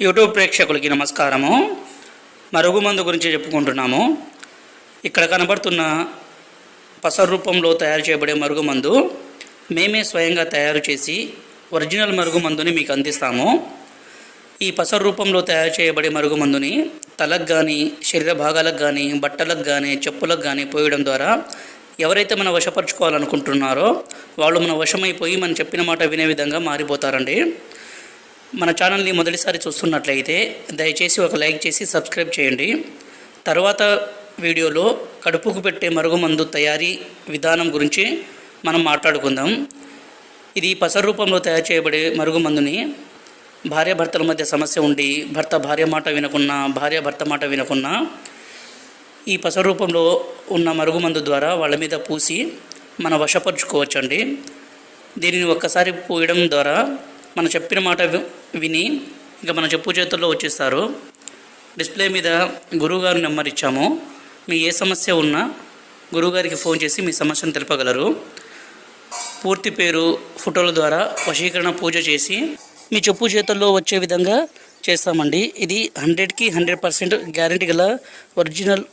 YouTube ప్రేక్షకులకి నమస్కారము. మరుగుమందు గురించి చెప్పుకుంటున్నాము. ఇక్కడ కనబడుతున్న పసరు రూపంలో తయారు చేయబడే మరుగుమందు మేమే స్వయంగా తయారు చేసి ఒరిజినల్ మరుగుమందుని మీకు అందిస్తాము. ఈ పసరు రూపంలో తయారు చేయబడే మరుగుమందుని తలకు కానీ, శరీర భాగాలకు కానీ, బట్టలకు కానీ, చెప్పులకు కానీ పోయడం ద్వారా ఎవరైతే మనం వశపరుచుకోవాలనుకుంటున్నారో వాళ్ళు మన వశమైపోయి మనం చెప్పిన మాట వినే విధంగా మారిపోతారండి. మన ఛానల్ని మొదటిసారి చూస్తున్నట్లయితే దయచేసి ఒక లైక్ చేసి సబ్స్క్రైబ్ చేయండి. తర్వాత వీడియోలో కడుపుకు పెట్టే మరుగుమందు తయారీ విధానం గురించి మనం మాట్లాడుకుందాం. ఇది పసరు రూపంలో తయారు చేయబడే మరుగుమందుని భార్యాభర్తల మధ్య సమస్య ఉండి భర్త భార్య మాట వినకున్నా, భార్య భర్త మాట వినకున్నా ఈ పసరు రూపంలో ఉన్న మరుగుమందు ద్వారా వాళ్ళ మీద పూసి మనం వశపరుచుకోవచ్చండి. దీనిని ఒక్కసారి పోయడం ద్వారా మనం చెప్పిన మాట విని ఇంకా మన చెప్పు చేతుల్లో వచ్చేస్తారు. డిస్ప్లే మీద గురువుగారు నెంబర్ ఇచ్చాము. మీ ఏ సమస్య ఉన్నా గురువుగారికి ఫోన్ చేసి మీ సమస్యను తెలుపగలరు. పూర్తి పేరు, ఫోటోల ద్వారా వశీకరణ పూజ చేసి మీ చెప్పు చేతుల్లో వచ్చే విధంగా చేస్తామండి. ఇది 100% గ్యారంటీ గల ఒరిజినల్